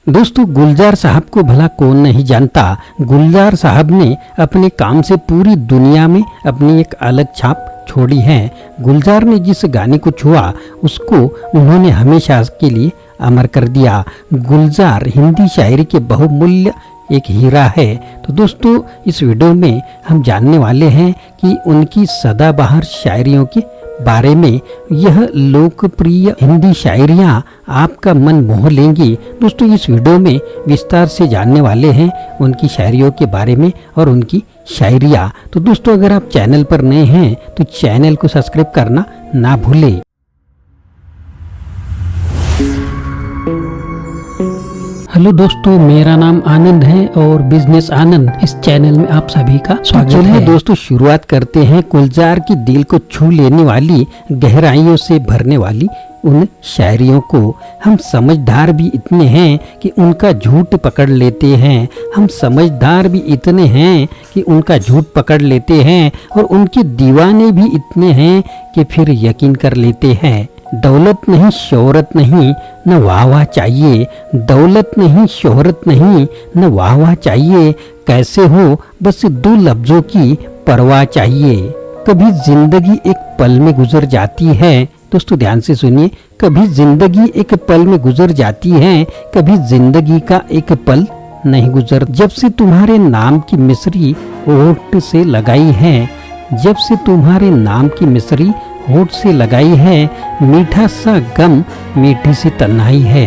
दोस्तों, गुलजार साहब को भला कौन नहीं जानता। गुलजार साहब ने अपने काम से पूरी दुनिया में अपनी एक अलग छाप छोड़ी है। गुलजार ने जिस गाने को छुआ उसको उन्होंने हमेशा के लिए अमर कर दिया। गुलजार हिंदी शायरी के बहुमूल्य एक हीरा है। तो दोस्तों, इस वीडियो में हम जानने वाले हैं कि उनकी सदाबहार शायरियों के बारे में। यह लोकप्रिय हिंदी शायरियाँ आपका मन मोह लेंगी। दोस्तों, इस वीडियो में विस्तार से जानने वाले हैं उनकी शायरियों के बारे में और उनकी शायरियाँ। तो दोस्तों, अगर आप चैनल पर नए हैं तो चैनल को सब्सक्राइब करना ना भूलें। हेलो दोस्तों, मेरा नाम आनंद है और बिजनेस आनंद इस चैनल में आप सभी का स्वागत है। दोस्तों, शुरुआत करते हैं गुलजार की दिल को छू लेने वाली, गहराइयों से भरने वाली उन शायरियों को। हम समझदार भी इतने हैं कि उनका झूठ पकड़ लेते हैं। हम समझदार भी इतने हैं कि उनका झूठ पकड़ लेते हैं और उनके दीवाने भी इतने हैं कि फिर यकीन कर लेते हैं। दौलत नहीं, शोहरत नहीं, न वाह चाहिए। दौलत नहीं, शोहरत नहीं, न वाह चाहिए। कैसे हो, बस दो लफ्जों की परवाह चाहिए। कभी जिंदगी एक पल में गुजर जाती है। दोस्तों, ध्यान से सुनिए। कभी जिंदगी एक पल में गुजर जाती है, कभी जिंदगी का एक पल नहीं गुजर। जब से तुम्हारे नाम की मिसरी होठ से लगाई है, जब से तुम्हारे नाम की मिसरी होठ से लगाई है, मीठा सा गम, मीठी सी तन्हाई है।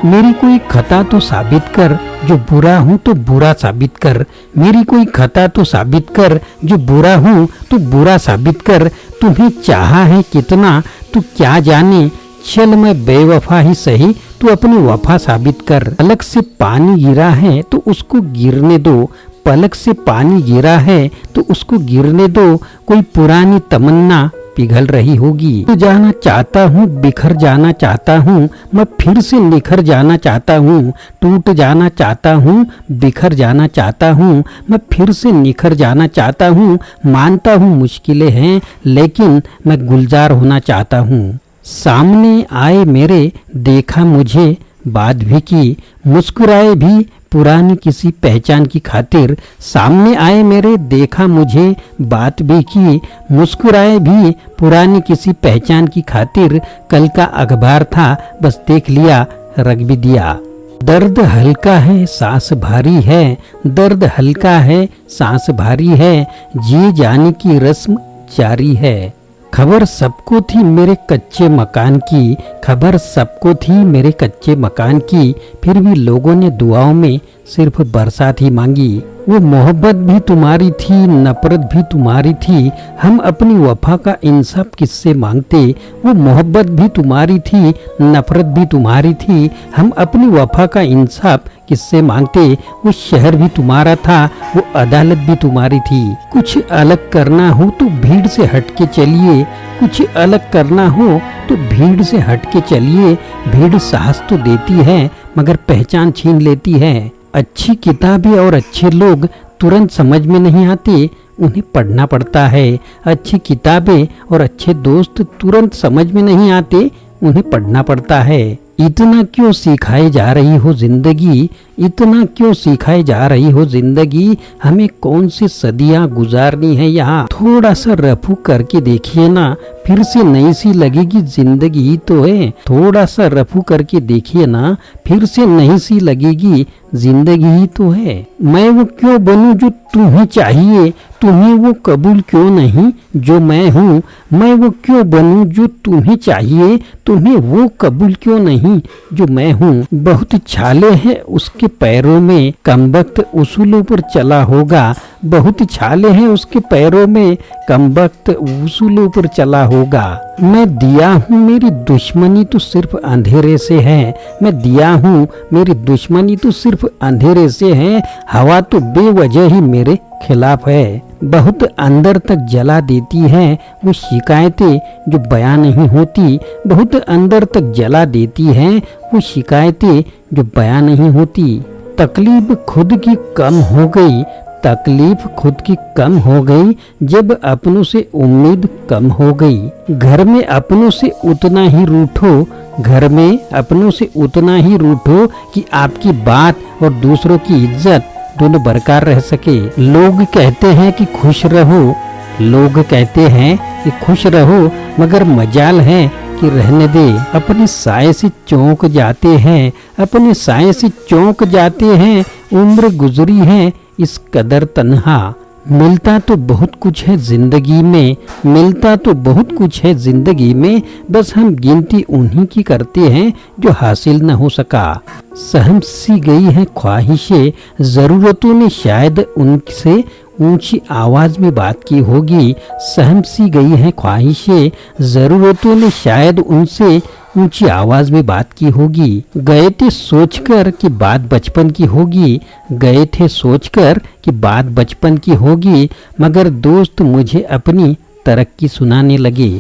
मेरी कोई खता तो साबित कर, जो बुरा हूँ तो बुरा साबित कर। मेरी कोई खता तो साबित कर, जो बुरा हूँ तो बुरा साबित कर। तुम्हें चाहा है कितना तू क्या जाने, चल मैं बेवफा ही सही, तू अपनी वफा साबित कर। पलक से पानी गिरा है तो उसको गिरने दो, पलक से पानी गिरा है तो उसको गिरने दो। कोई पुरानी तमन्ना पिघल रही होगी। तो जाना चाहता हूँ, बिखर जाना चाहता हूँ, मैं फिर से निखर जाना चाहता हूँ। टूट जाना चाहता हूँ, बिखर जाना चाहता हूँ, मैं फिर से निखर जाना चाहता हूँ। मानता हूँ मुश्किलें हैं, लेकिन मैं गुलजार होना चाहता हूँ। सामने आए मेरे, देखा मुझे, बात भी की, मुस्कुराए भी पुरानी किसी पहचान की खातिर। सामने आए मेरे, देखा मुझे, बात भी की, मुस्कुराए भी पुरानी किसी पहचान की खातिर। कल का अखबार था, बस देख लिया, रख भी दिया। दर्द हल्का है, सांस भारी है, दर्द हल्का है, सांस भारी है, जी जाने की रस्म जारी है। खबर सबको थी मेरे कच्चे मकान की, खबर सबको थी मेरे कच्चे मकान की, फिर भी लोगों ने दुआओं में सिर्फ बरसात ही मांगी। वो मोहब्बत भी तुम्हारी थी, नफरत भी तुम्हारी थी, हम अपनी वफा का इंसाफ किससे मांगते। वो मोहब्बत भी तुम्हारी थी, नफरत भी तुम्हारी थी, हम अपनी वफा का इंसाफ किससे मांगते। वो शहर भी तुम्हारा था, वो अदालत भी तुम्हारी थी। कुछ अलग करना हो तो भीड़ से हट के चलिए, कुछ अलग करना हो तो भीड़ से हट के चलिए। भीड़ साहस तो देती है मगर पहचान छीन लेती है। अच्छी किताबें और अच्छे लोग तुरंत समझ में नहीं आते, उन्हें पढ़ना पड़ता है। अच्छी किताबें और अच्छे दोस्त तुरंत समझ में नहीं आते, उन्हें पढ़ना पड़ता है। इतना क्यों सिखाई जा रही हो जिंदगी, इतना क्यों सिखाई जा रही हो जिंदगी, हमें कौन सी सदियां गुजारनी है यहाँ। थोड़ा सा रफू करके देखिए ना, फिर से नई सी लगेगी जिंदगी ही तो है। थोड़ा सा रफू करके देखिए ना, फिर से नई सी लगेगी जिंदगी ही तो है। मैं वो क्यों बनूं जो तुम्हें चाहिए, तुम्हें वो कबूल क्यों नहीं जो मैं हूँ। मैं वो क्यों बनूं जो तुम्हें चाहिए, तुम्हें वो कबूल क्यों नहीं जो मैं हूँ। बहुत छाले हैं उसके पैरों में, कमबख्त उसूलों पर चला होगा। बहुत छाले हैं उसके पैरों में, कमबख्त उसूलों पर चला होगा। मैं दिया हूँ, मेरी दुश्मनी तो सिर्फ अंधेरे से है। मैं दिया हूँ, मेरी दुश्मनी तो सिर्फ अंधेरे से है। हवा तो बेवजह ही मेरे खिलाफ है। बहुत अंदर तक जला देती हैं वो शिकायतें जो बयां नहीं होती। बहुत अंदर तक जला देती हैं वो शिकायतें जो बयां नहीं होती। तकलीफ खुद की कम हो गई, तकलीफ खुद की कम हो गई जब अपनों से उम्मीद कम हो गई। घर में अपनों से उतना ही रूठो, घर में अपनों से उतना ही रूठो कि आपकी बात और दूसरों की इज्जत दोनों बरकरार रह सके। लोग कहते हैं कि खुश रहो, लोग कहते हैं कि खुश रहो, मगर मजाल है कि रहने दे। अपने साए से चौंक जाते हैं, अपने साए से चौंक जाते हैं, उम्र गुजरी है इस कदर तन्हा। मिलता तो बहुत कुछ है जिंदगी में, मिलता तो बहुत कुछ है जिंदगी में, बस हम गिनती उन्हीं की करते हैं जो हासिल न हो सका। सहम सी गई है ख्वाहिशें, जरूरतों ने शायद उनसे ऊंची आवाज में बात की होगी। सहम सी गई है ख्वाहिशें, जरूरतों ने शायद उनसे ऊंची आवाज में बात की होगी। गए थे सोचकर कि बात बचपन की होगी, गए थे सोचकर कि बात बचपन की होगी, मगर दोस्त मुझे अपनी तरक्की सुनाने लगे।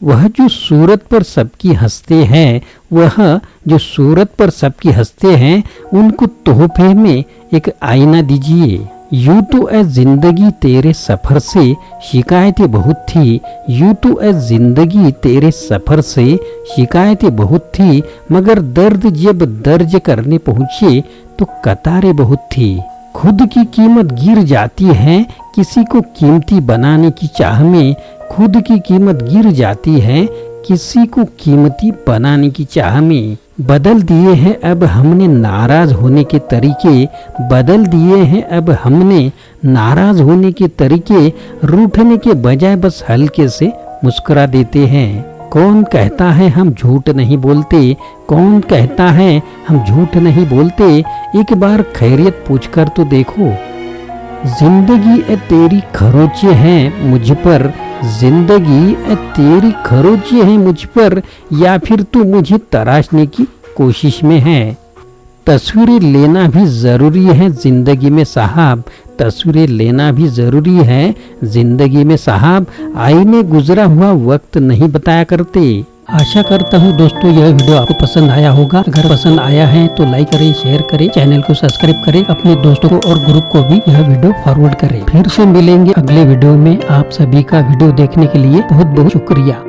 वह जो सूरत पर सबकी हंसते हैं, वह जो सूरत पर सबकी हंसते हैं, उनको तोहफे में एक आईना दीजिए। यूं तो ए जिंदगी तेरे सफर से शिकायतें बहुत थी, यूं तो ए जिंदगी तेरे सफर से शिकायतें बहुत थी, मगर दर्द जब दर्ज करने पहुँचे तो कतारें बहुत थी। खुद की कीमत गिर जाती है किसी को कीमती बनाने की चाह में, खुद की कीमत गिर जाती है किसी को कीमती बनाने की चाह में। बदल दिए हैं अब हमने नाराज होने के तरीके, बदल दिए हैं अब हमने नाराज होने के तरीके, रूठने के बजाय बस हल्के से मुस्कुरा देते हैं। कौन कहता है हम झूठ नहीं बोलते, कौन कहता है हम झूठ नहीं बोलते, एक बार खैरियत पूछकर तो देखो। जिंदगी ए तेरी खरोचे हैं मुझ पर, जिंदगी ए तेरी खरोचे हैं मुझ पर, या फिर तू मुझे तराशने की कोशिश में है। तस्वीरें लेना भी जरूरी है जिंदगी में साहब, तस्वीरें लेना भी जरूरी है जिंदगी में साहब, आईने गुजरा हुआ वक्त नहीं बताया करते। आशा करता हूँ दोस्तों यह वीडियो आपको पसंद आया होगा। अगर पसंद आया है तो लाइक करें, शेयर करें, चैनल को सब्सक्राइब करें, अपने दोस्तों को और ग्रुप को भी यह वीडियो फॉरवर्ड करें। फिर से मिलेंगे अगले वीडियो में। आप सभी का वीडियो देखने के लिए बहुत बहुत शुक्रिया।